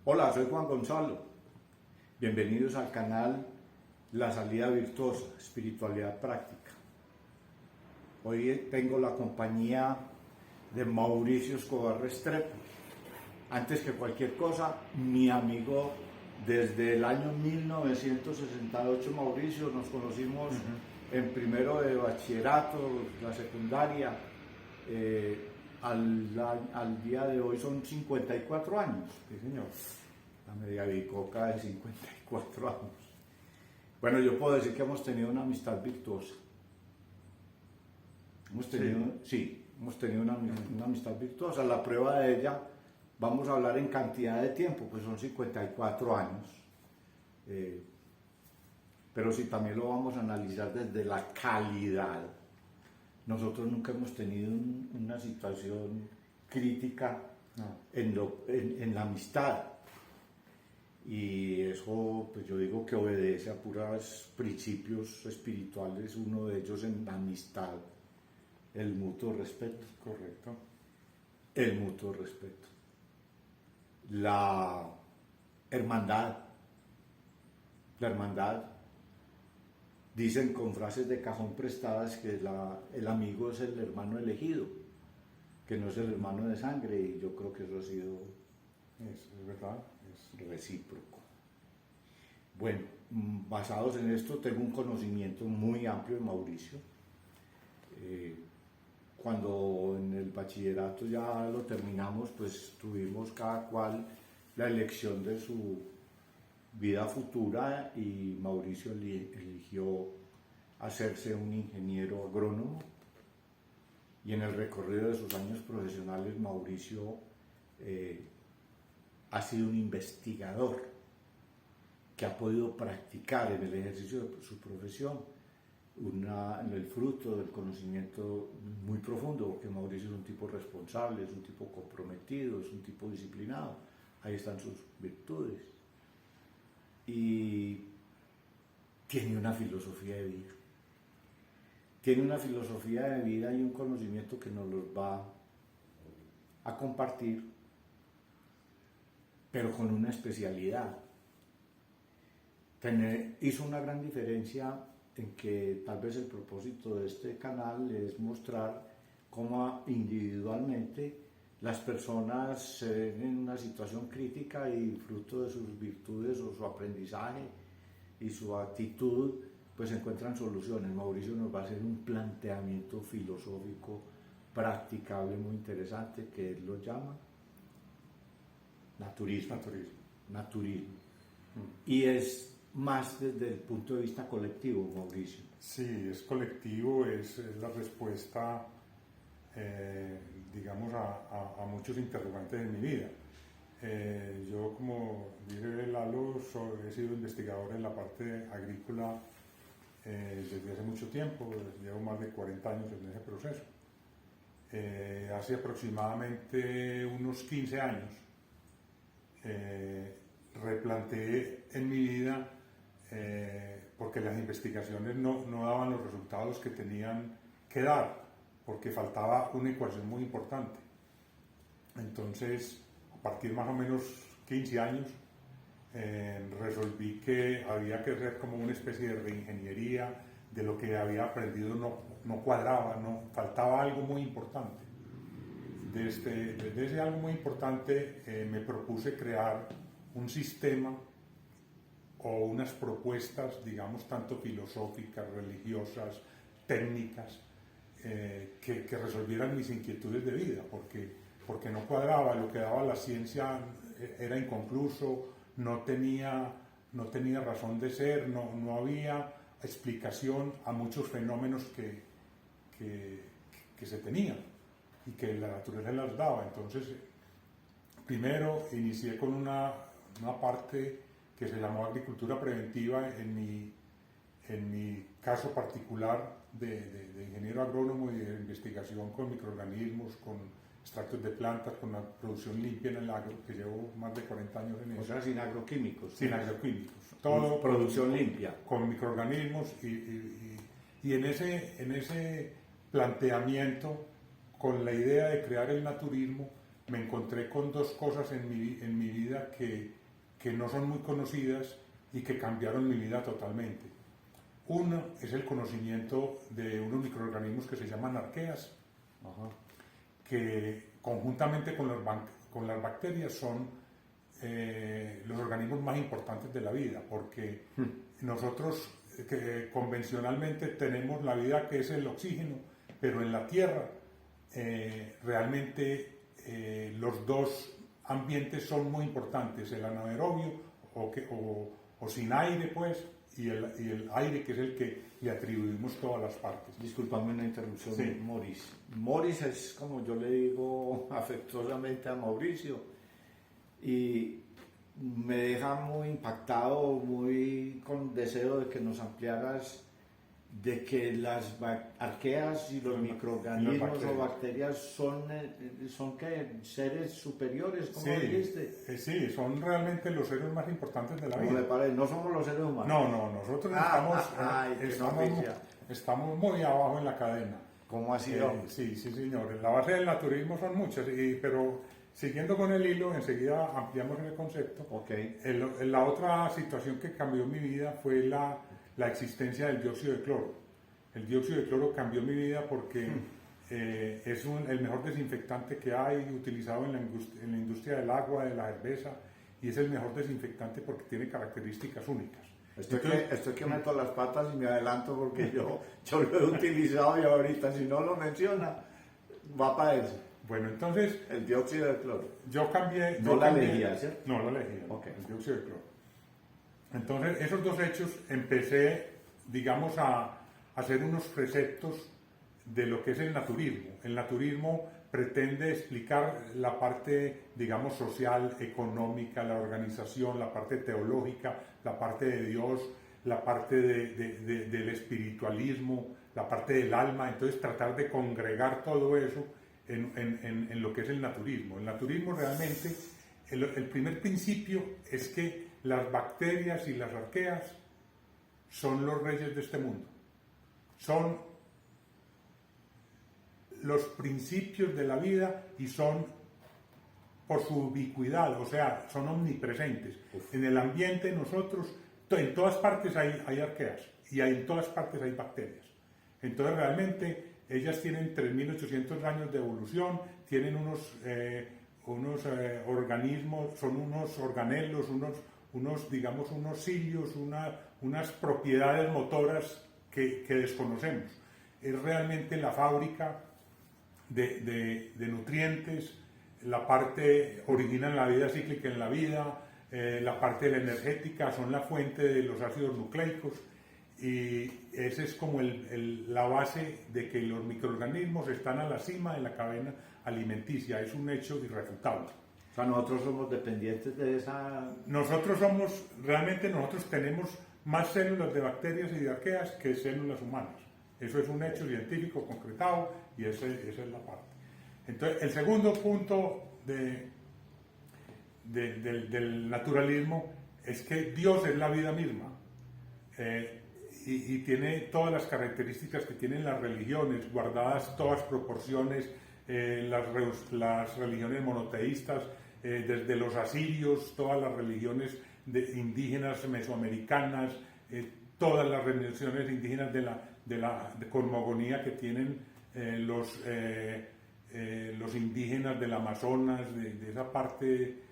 Hola, soy Juan Gonzalo. Bienvenidos al canal La Salida Virtuosa, Espiritualidad Práctica. Hoy tengo la compañía de Mauricio Escobar Restrepo. Antes que cualquier cosa, mi amigo desde el año 1968, Mauricio, nos conocimos en primero de bachillerato, la secundaria. Al día de hoy son 54 años. Sí, señor. La media bicoca de 54 años. Bueno, yo puedo decir que hemos tenido una amistad virtuosa. Hemos tenido una amistad virtuosa. La prueba de ella, vamos a hablar en cantidad de tiempo, pues son 54 años. Pero si también lo vamos a analizar desde la calidad, nosotros nunca hemos tenido una situación crítica en la amistad. Y eso, pues yo digo que obedece a puros principios espirituales, uno de ellos en la amistad, el mutuo respeto. Correcto. El mutuo respeto. La hermandad. La hermandad. Dicen con frases de cajón prestadas que el amigo es el hermano elegido, que no es el hermano de sangre, y yo creo que eso ha sido Es verdad. es recíproco. Bueno, basados en esto, tengo un conocimiento muy amplio de Mauricio. Cuando en el bachillerato ya lo terminamos, pues tuvimos cada cual la elección de su vida futura y Mauricio eligió hacerse un ingeniero agrónomo, y en el recorrido de sus años profesionales Mauricio ha sido un investigador que ha podido practicar en el ejercicio de su profesión el fruto del conocimiento muy profundo, porque Mauricio es un tipo responsable, es un tipo comprometido, es un tipo disciplinado. Ahí están sus virtudes. Y tiene una filosofía de vida. Tiene una filosofía de vida y un conocimiento que nos los va a compartir, pero con una especialidad. Hizo una gran diferencia en que tal vez el propósito de este canal es mostrar cómo individualmente las personas se ven en una situación crítica y fruto de sus virtudes o su aprendizaje y su actitud, pues encuentran soluciones. Mauricio nos va a hacer un planteamiento filosófico practicable muy interesante que él lo llama naturismo. Y es más desde el punto de vista colectivo, Mauricio. Sí, es colectivo, es la respuesta, digamos, a muchos interrogantes en mi vida. Yo, como dice Lalo, he sido investigador en la parte agrícola desde hace mucho tiempo, llevo más de 40 años en ese proceso. Hace aproximadamente unos 15 años replanteé en mi vida, porque las investigaciones no daban los resultados que tenían que dar, porque faltaba una ecuación muy importante. Entonces, a partir más o menos 15 años, resolví que había que hacer como una especie de reingeniería de lo que había aprendido, no cuadraba, faltaba algo muy importante. Desde ese algo muy importante me propuse crear un sistema o unas propuestas, digamos, tanto filosóficas, religiosas, técnicas, que resolvieran mis inquietudes de vida, porque no cuadraba, lo que daba la ciencia era inconcluso, no tenía razón de ser, no había explicación a muchos fenómenos que se tenían y que la naturaleza las daba. Entonces, primero inicié con una parte que se llamó agricultura preventiva en mi caso particular de ingeniero agrónomo y de investigación con microorganismos, con extractos de plantas, con la producción limpia en el agro, que llevo más de 40 años en eso. O sea, sin agroquímicos. Sin agroquímicos. Todo producción limpia. Con microorganismos y en ese planteamiento, con la idea de crear el naturismo, me encontré con dos cosas en mi vida que no son muy conocidas y que cambiaron mi vida totalmente. Uno es el conocimiento de unos microorganismos que se llaman arqueas, Ajá. que conjuntamente con las bacterias son los organismos más importantes de la vida, porque nosotros que convencionalmente tenemos la vida que es el oxígeno, pero en la Tierra realmente los dos ambientes son muy importantes, el anaerobio o sin aire pues, y el aire que es el que le atribuimos todas las partes. Discúlpame una interrupción, Sí. Morris. Morris es como yo le digo afectuosamente a Mauricio y me deja muy impactado, muy con deseo de que nos ampliaras de que las arqueas y los microorganismos o bacterias son ¿qué? Seres superiores, ¿cómo dijiste? Sí, son realmente los seres más importantes de la ¿Cómo vida. le parece? No somos los seres humanos. No, nosotros estamos muy abajo en la cadena. ¿Cómo ha sido? Sí, señor. En la base del naturismo son muchas, pero siguiendo con el hilo, enseguida ampliamos el concepto. Okay. La otra situación que cambió mi vida fue la existencia del dióxido de cloro. El dióxido de cloro cambió mi vida porque es el mejor desinfectante que hay utilizado en la industria del agua, de la cerveza, y es el mejor desinfectante porque tiene características únicas. Estoy que meto las patas y me adelanto porque yo lo he utilizado y ahorita si no lo menciona va para eso. Bueno, entonces el dióxido de cloro. Yo cambié. No la elegía, ¿cierto? No la elegía. Okay. El dióxido de cloro. Entonces, esos dos hechos empecé, digamos, a hacer unos preceptos de lo que es el naturismo. El naturismo pretende explicar la parte, digamos, social, económica, la organización, la parte teológica, la parte de Dios, la parte del espiritualismo, la parte del alma. Entonces, tratar de congregar todo eso en lo que es el naturismo. El naturismo realmente, el primer principio es que las bacterias y las arqueas son los reyes de este mundo. Son los principios de la vida y son por su ubicuidad, o sea, son omnipresentes. En el ambiente nosotros, en todas partes hay arqueas y en todas partes hay bacterias. Entonces realmente ellas tienen 3.800 años de evolución, tienen unos organismos, son unos organelos, digamos, unos cilios, unas propiedades motoras que desconocemos. Es realmente la fábrica de nutrientes, la parte origina la vida cíclica en la vida, la parte de la energética, son la fuente de los ácidos nucleicos, y esa es como la base de que los microorganismos están a la cima de la cadena alimenticia. Es un hecho irrefutable. O sea, nosotros somos dependientes de esa... Nosotros tenemos más células de bacterias y de arqueas que células humanas. Eso es un hecho científico concretado y esa es la parte. Entonces, el segundo punto del naturalismo es que Dios es la vida misma. Y tiene todas las características que tienen las religiones, guardadas todas proporciones, las religiones monoteístas, desde los asirios, todas las religiones indígenas mesoamericanas, todas las religiones indígenas de cosmogonía que tienen los indígenas del Amazonas, de esa parte,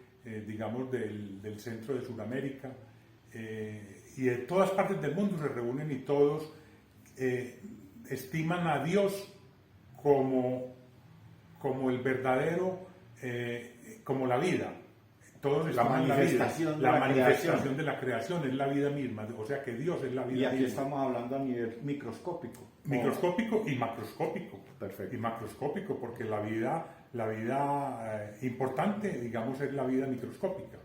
digamos, del centro de Sudamérica. Y de todas partes del mundo se reúnen y todos estiman a Dios como el verdadero, como la vida. Todos estiman la manifestación vida. de La la manifestación creación. de la creación es la vida misma. O sea que Dios es la vida Y aquí misma. estamos hablando a nivel microscópico. Microscópico y macroscópico. Perfecto. Y macroscópico, porque la vida importante, digamos, es la vida microscópica.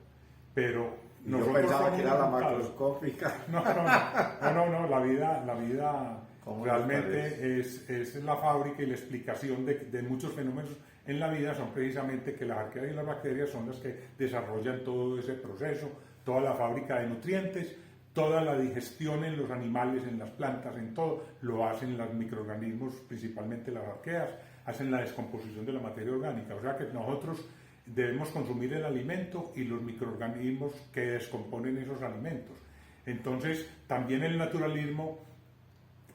Pero Yo pensaba que era la limitados. macroscópica. No, la vida realmente es la fábrica y la explicación de muchos fenómenos en la vida. Son precisamente que las arqueas y las bacterias son las que desarrollan todo ese proceso, toda la fábrica de nutrientes, toda la digestión en los animales, en las plantas, en todo, lo hacen los microorganismos, principalmente las arqueas. hacen la descomposición de la materia orgánica. O sea que nosotros debemos consumir el alimento y los microorganismos que descomponen esos alimentos. Entonces, también el naturalismo,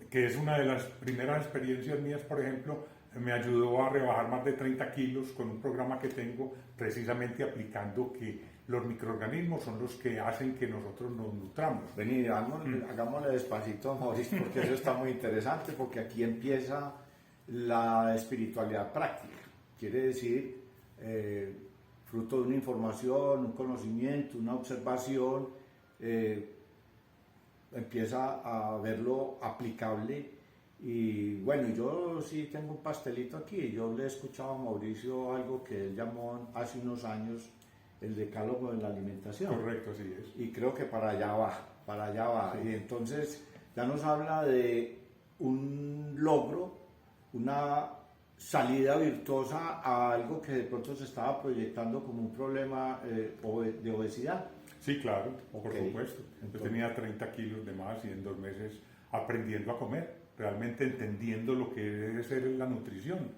que es una de las primeras experiencias mías, por ejemplo, me ayudó a rebajar más de 30 kilos con un programa que tengo, precisamente aplicando que los microorganismos son los que hacen que nosotros nos nutramos. Vení, hagámosle despacito, Mauricio, porque eso está muy interesante, porque aquí empieza la espiritualidad práctica. Quiere decir, fruto de una información, un conocimiento, una observación, empieza a verlo aplicable. Y bueno, yo sí tengo un pastelito aquí. Yo le he escuchado a Mauricio algo que él llamó hace unos años el decálogo de la alimentación. Correcto, así es. Y creo que para allá va. Sí. Y entonces ya nos habla de un logro, una salida virtuosa a algo que de pronto se estaba proyectando como un problema de obesidad. Sí, claro, por supuesto. Entonces, yo tenía 30 kilos de más y en 2 meses aprendiendo a comer, realmente entendiendo lo que debe ser la nutrición,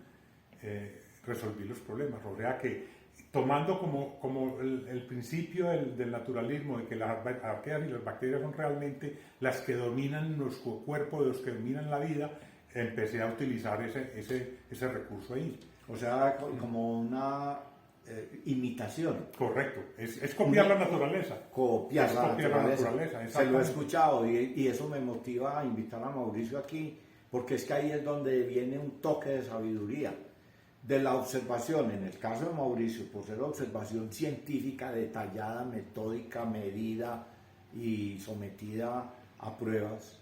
resolví los problemas. O sea que tomando como el principio del naturalismo, de que las arqueas y las bacterias son realmente las que dominan nuestro cuerpo, los que dominan la vida, empecé a utilizar ese recurso ahí. O sea, como una imitación. Correcto, es copiar la naturaleza. Copiar la naturaleza. Se lo he escuchado y eso me motiva a invitar a Mauricio aquí, porque es que ahí es donde viene un toque de sabiduría, de la observación, en el caso de Mauricio, por ser observación científica, detallada, metódica, medida y sometida a pruebas.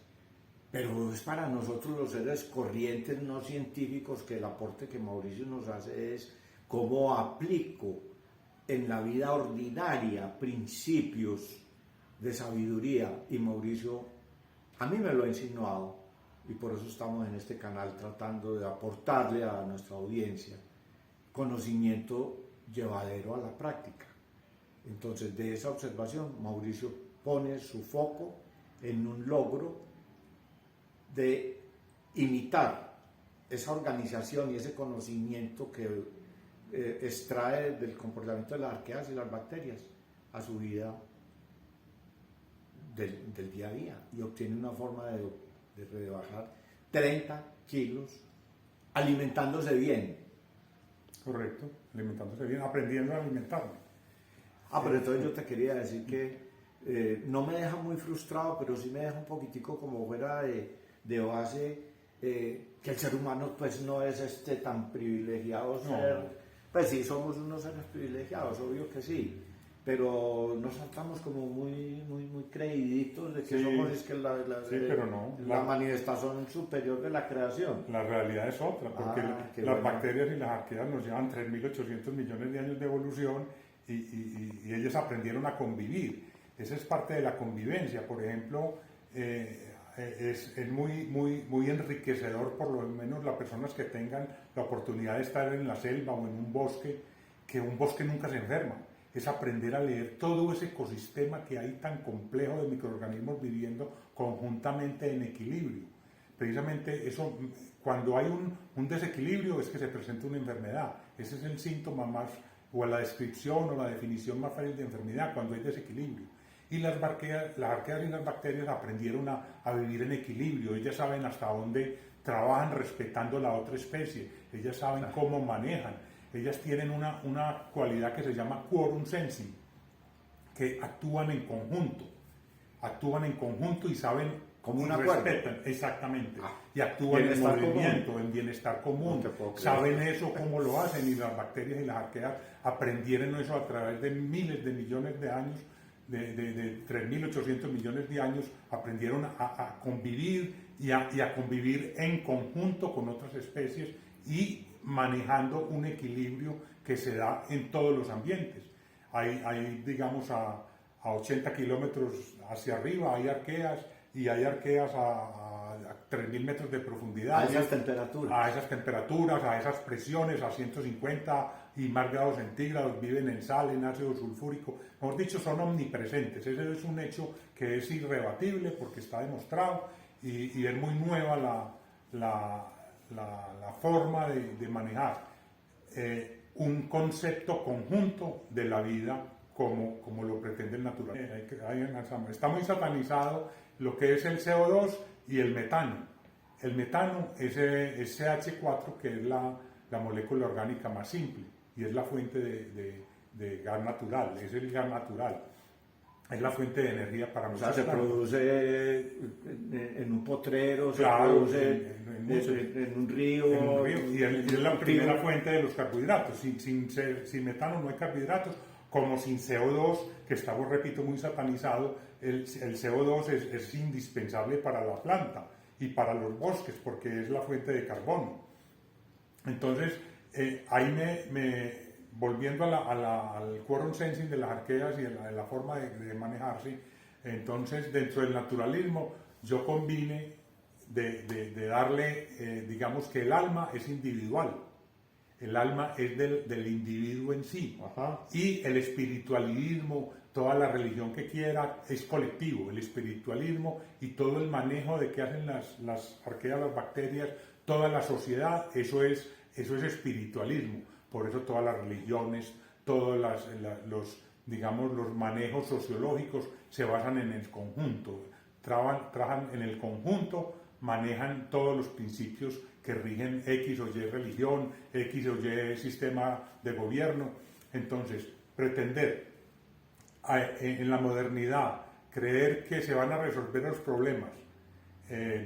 Pero es para nosotros los seres corrientes, no científicos, que el aporte que Mauricio nos hace es cómo aplico en la vida ordinaria principios de sabiduría. Y Mauricio a mí me lo ha insinuado, y por eso estamos en este canal tratando de aportarle a nuestra audiencia conocimiento llevadero a la práctica. Entonces, de esa observación, Mauricio pone su foco en un logro de imitar esa organización y ese conocimiento que extrae del comportamiento de las arqueas y las bacterias a su vida del día a día, y obtiene una forma de rebajar 30 kilos alimentándose bien. Correcto, alimentándose bien, aprendiendo a alimentarme. Pero entonces yo te quería decir que no me deja muy frustrado, pero sí me deja un poquitico como fuera de base, que el ser humano pues no es tan privilegiado ser. No. Pues sí, somos unos seres privilegiados, obvio que sí, pero nos saltamos como muy creíditos de que somos pero no, la manifestación superior de la creación. La realidad es otra, porque las bacterias y las arqueas nos llevan 3.800 millones de años de evolución y ellas aprendieron a convivir. Esa es parte de la convivencia. Por ejemplo, es muy enriquecedor, por lo menos las personas que tengan la oportunidad de estar en la selva o en un bosque, que un bosque nunca se enferma. Es aprender a leer todo ese ecosistema que hay tan complejo de microorganismos viviendo conjuntamente en equilibrio. Precisamente eso, cuando hay un desequilibrio, es que se presenta una enfermedad. Ese es el síntoma más, o la descripción o la definición más fácil de enfermedad, cuando hay desequilibrio. Y las arqueas y las bacterias aprendieron a vivir en equilibrio. Ellas saben hasta dónde trabajan respetando la otra especie. Ellas saben cómo manejan. Ellas tienen una cualidad que se llama quorum sensing, que actúan en conjunto y saben como una respetan, exactamente, y actúan en movimiento, común. En bienestar común, saben eso, cómo lo hacen, y las bacterias y las arqueas aprendieron eso a través de miles de millones de años, de 3.800 millones de años, aprendieron a convivir y a convivir en conjunto con otras especies y manejando un equilibrio que se da en todos los ambientes. Hay digamos, a 80 kilómetros hacia arriba hay arqueas, y hay arqueas a 3.000 metros de profundidad. A esas temperaturas. A esas temperaturas, a esas presiones, a 150 y más grados centígrados, viven en sal, en ácido sulfúrico. Mejor dicho, son omnipresentes. Ese es un hecho que es irrebatible porque está demostrado, y es muy nueva la forma de manejar un concepto conjunto de la vida como lo pretende el naturalismo. Está muy satanizado lo que es el CO2 y el metano. El metano es CH4, que es la molécula orgánica más simple y es la fuente de gas natural, es el gas natural. Es la fuente de energía para nosotros. O sea, se produce en un potrero, claro, se produce en un río. Y es la primera fuente de los carbohidratos. Sin metano no hay carbohidratos, como sin CO2, que estamos, repito, muy satanizado. El CO2 es indispensable para la planta y para los bosques, porque es la fuente de carbono. Entonces, ahí volviendo al quorum sensing de las arqueas y la forma de manejarse, entonces dentro del naturalismo yo combine de darle, digamos que el alma es individual, el alma es del individuo en sí. Ajá. Y el espiritualismo, toda la religión que quiera, es colectivo. El espiritualismo y todo el manejo de qué hacen las arqueas, las bacterias, toda la sociedad, eso es espiritualismo. Por eso todas las religiones, todos los manejos sociológicos se basan en el conjunto, trabajan en el conjunto, manejan todos los principios que rigen X o Y religión, X o Y sistema de gobierno. Entonces, pretender en la modernidad creer que se van a resolver los problemas,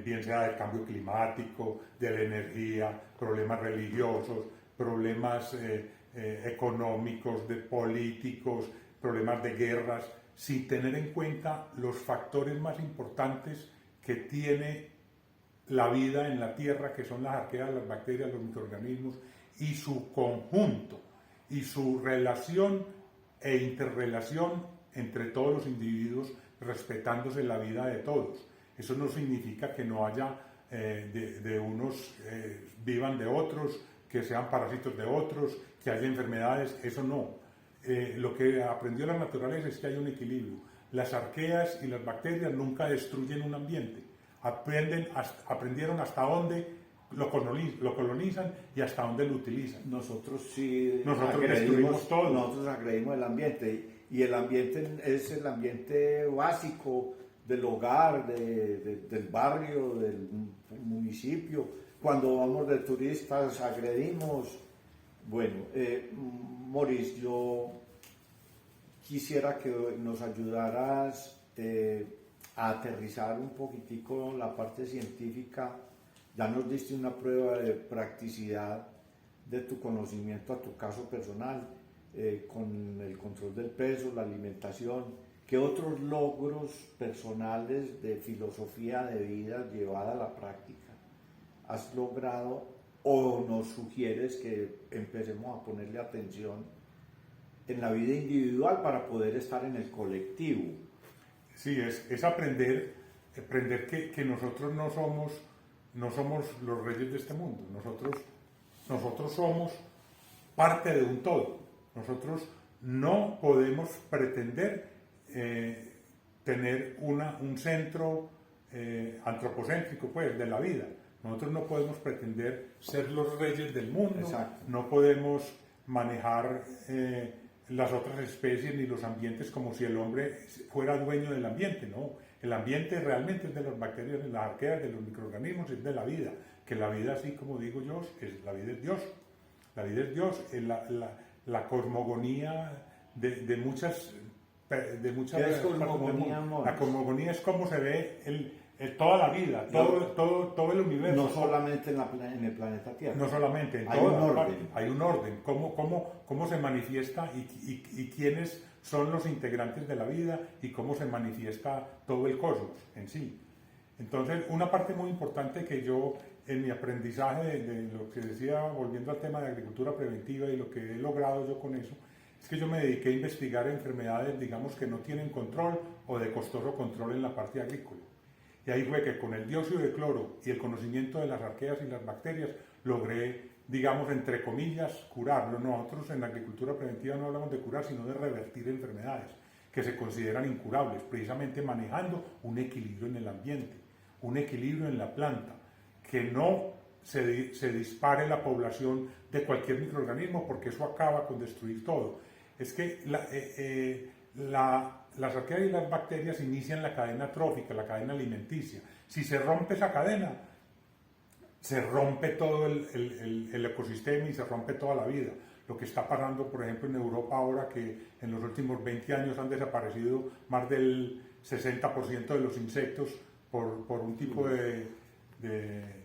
bien sea del cambio climático, de la energía, problemas religiosos, problemas económicos, de políticos, problemas de guerras, sin tener en cuenta los factores más importantes que tiene la vida en la Tierra, que son las arqueas, las bacterias, los microorganismos, y su conjunto, y su relación e interrelación entre todos los individuos, respetándose la vida de todos. Eso no significa que no haya de unos vivan de otros, que sean parásitos de otros, que haya enfermedades, eso no. Lo que aprendió la naturaleza es que hay un equilibrio. Las arqueas y las bacterias nunca destruyen un ambiente, aprendieron hasta dónde lo colonizan y hasta dónde lo utilizan. Nosotros sí destruimos todo. Nosotros agredimos el ambiente, y el ambiente es el ambiente básico del hogar, del barrio, del municipio. Cuando vamos de turistas agredimos. Bueno, Maurice, yo quisiera que nos ayudaras a aterrizar un poquitico la parte científica. Ya nos diste una prueba de practicidad de tu conocimiento a tu caso personal, con el control del peso, la alimentación. ¿Qué otros logros personales de filosofía de vida llevada a la práctica has logrado o nos sugieres que empecemos a ponerle atención en la vida individual para poder estar en el colectivo? Sí, es aprender que nosotros no somos los reyes de este mundo. Nosotros somos parte de un todo. Nosotros no podemos pretender tener un centro antropocéntrico, pues, de la vida. Nosotros no podemos pretender ser los reyes del mundo. Exacto. No podemos manejar las otras especies ni los ambientes como si el hombre fuera dueño del ambiente, no. El ambiente realmente es de las bacterias, de las arqueas, de los microorganismos, es de la vida. Que la vida, así como digo yo, la vida es Dios. La vida es Dios, es la cosmogonía de muchas... ¿Qué es cosmogonía, amor? La cosmogonía es cómo se ve toda la vida, todo el universo. No solamente en el planeta Tierra. No solamente, hay un orden. Hay un orden. Cómo se manifiesta y quiénes son los integrantes de la vida y cómo se manifiesta todo el cosmos en sí. Entonces, una parte muy importante que yo, en mi aprendizaje de lo que decía, volviendo al tema de agricultura preventiva y lo que he logrado yo con eso, es que yo me dediqué a investigar enfermedades, digamos, que no tienen control o de costoso control en la parte agrícola. Y ahí fue que con el dióxido de cloro y el conocimiento de las arqueas y las bacterias logré, digamos, entre comillas, curarlo. Nosotros en la agricultura preventiva no hablamos de curar, sino de revertir enfermedades que se consideran incurables, precisamente manejando un equilibrio en el ambiente, un equilibrio en la planta, que no se dispare la población de cualquier microorganismo, porque eso acaba con destruir todo. Es que las arqueas y las bacterias inician la cadena trófica, la cadena alimenticia. Si se rompe esa cadena, se rompe todo el ecosistema y se rompe toda la vida. Lo que está pasando, por ejemplo, en Europa ahora, que en los últimos 20 años han desaparecido más del 60% de los insectos por un tipo de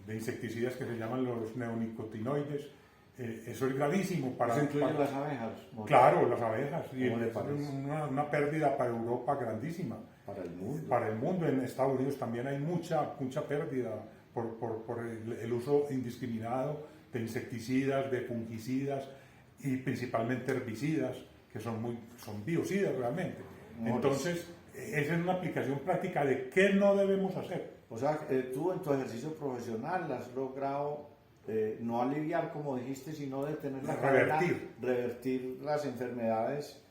insecticidas que se llaman los neonicotinoides. Eso es gravísimo para... ¿Eso incluye las abejas? Claro, las abejas. Y ¿Cómo le es parece? una pérdida para Europa grandísima. Para el mundo. Para el mundo. En Estados Unidos también hay mucha pérdida por el uso indiscriminado de insecticidas, de fungicidas y principalmente herbicidas, que son biocidas realmente. Entonces, esa es una aplicación práctica de qué no debemos hacer. O sea, tú en tu ejercicio profesional has logrado no aliviar, como dijiste, sino detener la cadena, revertir las enfermedades,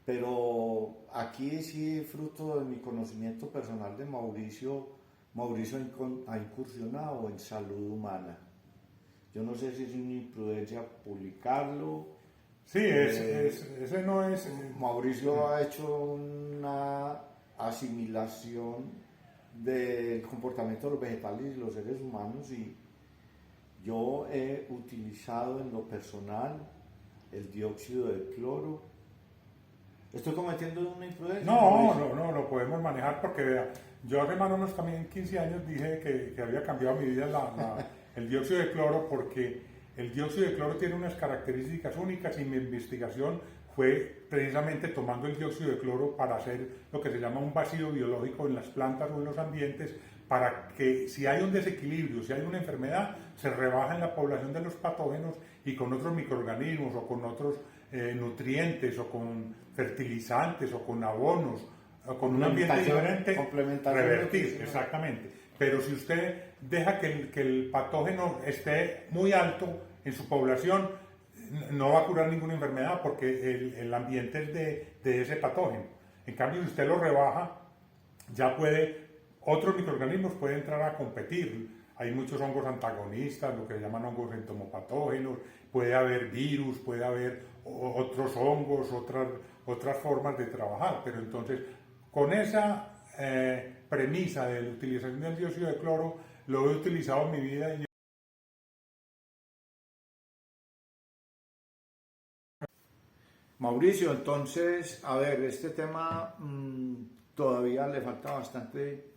pero aquí sí, fruto de mi conocimiento personal de Mauricio ha incursionado en salud humana. Yo no sé si es una imprudencia publicarlo. Sí, ese no es... Mauricio ha hecho una asimilación del comportamiento de los vegetales y los seres humanos, y yo he utilizado en lo personal el dióxido de cloro. ¿Estoy cometiendo una imprudencia? No, lo podemos manejar porque, vea, yo hace más o menos también 15 años dije que había cambiado mi vida el dióxido de cloro, porque el dióxido de cloro tiene unas características únicas y mi investigación fue precisamente tomando el dióxido de cloro para hacer lo que se llama un vacío biológico en las plantas o en los ambientes, para que si hay un desequilibrio, si hay una enfermedad, se rebaja en la población de los patógenos y con otros microorganismos o con otros nutrientes o con fertilizantes o con abonos o con un ambiente diferente, revertir, exactamente. Pero si usted deja que el patógeno esté muy alto en su población, no va a curar ninguna enfermedad, porque el ambiente es de ese patógeno. En cambio, si usted lo rebaja, ya otros microorganismos pueden entrar a competir. Hay muchos hongos antagonistas, lo que se llaman hongos entomopatógenos, puede haber virus, puede haber otros hongos, otras formas de trabajar. Pero entonces, con esa premisa de la utilización del dióxido de cloro, lo he utilizado en mi vida. Mauricio, entonces, a ver, este tema todavía le falta bastante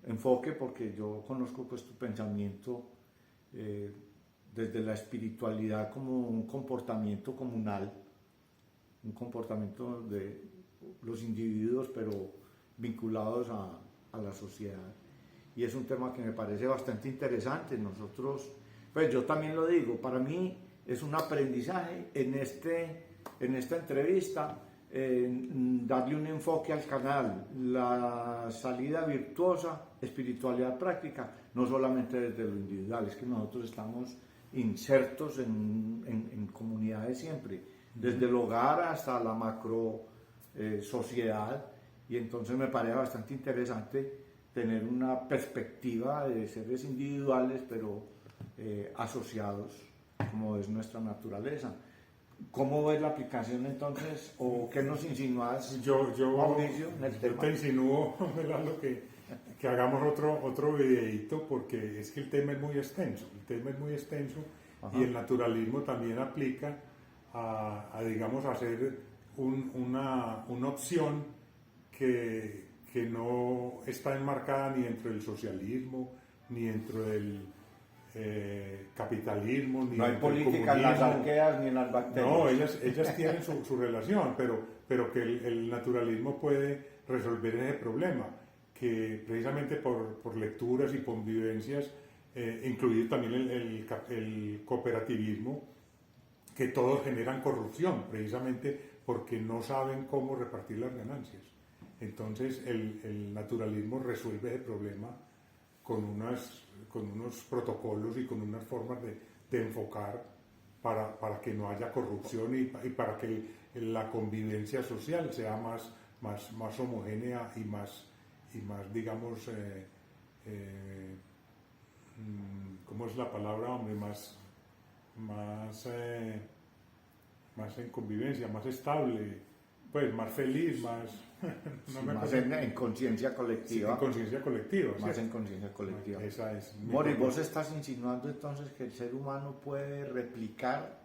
enfoque, porque yo conozco pues tu pensamiento desde la espiritualidad como un comportamiento comunal, un comportamiento de los individuos, pero vinculados a la sociedad. Y es un tema que me parece bastante interesante. Nosotros, pues yo también lo digo, para mí es un aprendizaje en esta entrevista, darle un enfoque al canal, la salida virtuosa, espiritualidad práctica, no solamente desde lo individual, es que nosotros estamos insertos en comunidades siempre, desde el hogar hasta la macro sociedad, y entonces me parece bastante interesante tener una perspectiva de seres individuales, pero asociados, como es nuestra naturaleza. ¿Cómo ves la aplicación entonces, o qué nos insinúas, Mauricio, en el tema? Yo te insinúo, Melando, que hagamos otro videíto, porque es que el tema es muy extenso, Ajá. Y el naturalismo también aplica digamos, a hacer una opción que no está enmarcada ni dentro del socialismo, ni dentro del capitalismo, ni no hay política en las arqueas ni en las bacterias. No, ellas tienen su relación, pero que el naturalismo puede resolver ese problema, que precisamente por lecturas y convivencias, incluido también el cooperativismo, que todos generan corrupción, precisamente porque no saben cómo repartir las ganancias. Entonces el naturalismo resuelve ese problema con unos protocolos y con unas formas de enfocar para que no haya corrupción y para que la convivencia social sea más homogénea y más digamos, ¿cómo es la palabra, hombre? Más en convivencia, más estable, pues más feliz, más... Sí, más en conciencia Sí, colectiva. en conciencia colectiva. Más ¿cierto? en conciencia colectiva. Esa es mi Mori, propósito. vos estás insinuando entonces que el ser humano puede replicar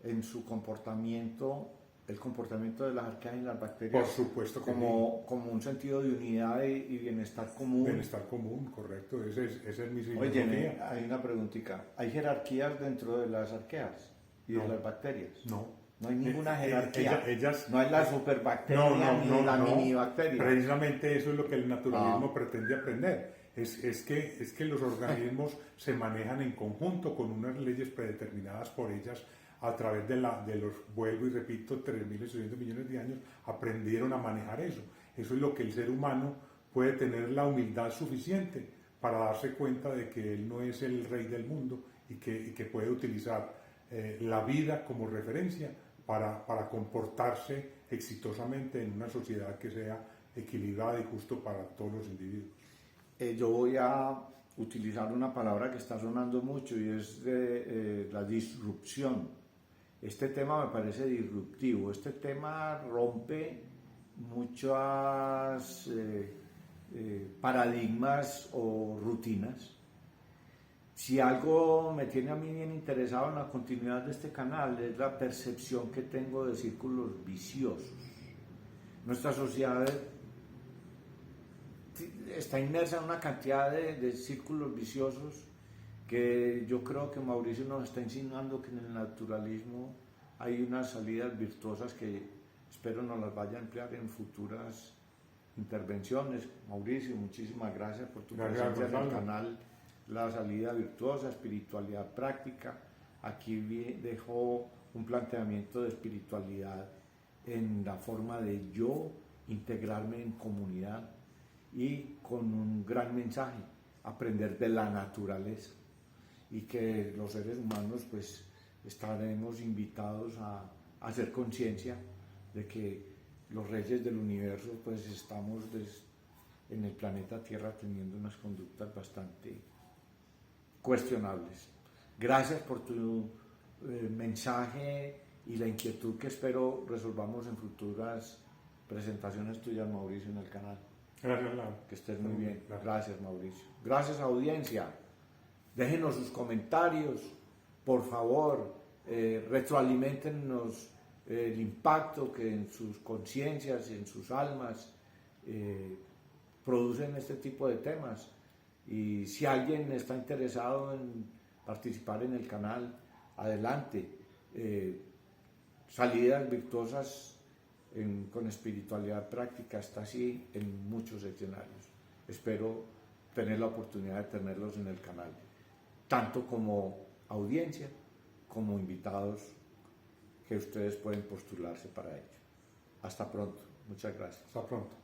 en su comportamiento el comportamiento de las arqueas y las bacterias Por supuesto que como un sentido de unidad y bienestar común. Bienestar común, correcto. Esa es mi Oye, filosofía. hay una preguntita. ¿Hay jerarquías dentro de las arqueas y de No. las bacterias? No. No hay ninguna jerarquía. Ellas, no hay la superbacteria ni la minibacteria. Precisamente eso es lo que el naturalismo pretende aprender. Es que los organismos se manejan en conjunto con unas leyes predeterminadas por ellas a través de los, vuelvo y repito, 3.800 millones de años, aprendieron a manejar eso. Eso es lo que el ser humano puede tener la humildad suficiente para darse cuenta de que él no es el rey del mundo y que puede utilizar la vida como referencia para comportarse exitosamente en una sociedad que sea equilibrada y justo para todos los individuos. Yo voy a utilizar una palabra que está sonando mucho y es de la disrupción. Este tema me parece disruptivo. Este tema rompe muchos paradigmas o rutinas. Si algo me tiene a mí bien interesado en la continuidad de este canal es la percepción que tengo de círculos viciosos. Nuestra sociedad está inmersa en una cantidad de círculos viciosos que yo creo que Mauricio nos está insinuando que en el naturalismo hay unas salidas virtuosas que espero nos las vaya a emplear en futuras intervenciones. Mauricio, muchísimas gracias por tu presencia en el canal. La salida virtuosa, espiritualidad práctica. Aquí dejó un planteamiento de espiritualidad en la forma de yo integrarme en comunidad y con un gran mensaje, aprender de la naturaleza, y que los seres humanos pues estaremos invitados a hacer conciencia de que los reyes del universo pues estamos en el planeta Tierra teniendo unas conductas bastante cuestionables. Gracias por tu mensaje y la inquietud que espero resolvamos en futuras presentaciones tuyas, Mauricio, en el canal. Gracias, Lau. Que estés muy bien. Gracias, Mauricio. Gracias, audiencia. Déjenos sus comentarios, por favor, retroalimentennos el impacto que en sus conciencias y en sus almas producen este tipo de temas. Y si alguien está interesado en participar en el canal, adelante. Salidas virtuosas con espiritualidad práctica está así en muchos escenarios. Espero tener la oportunidad de tenerlos en el canal, tanto como audiencia como invitados que ustedes pueden postularse para ello. Hasta pronto. Muchas gracias. Hasta pronto.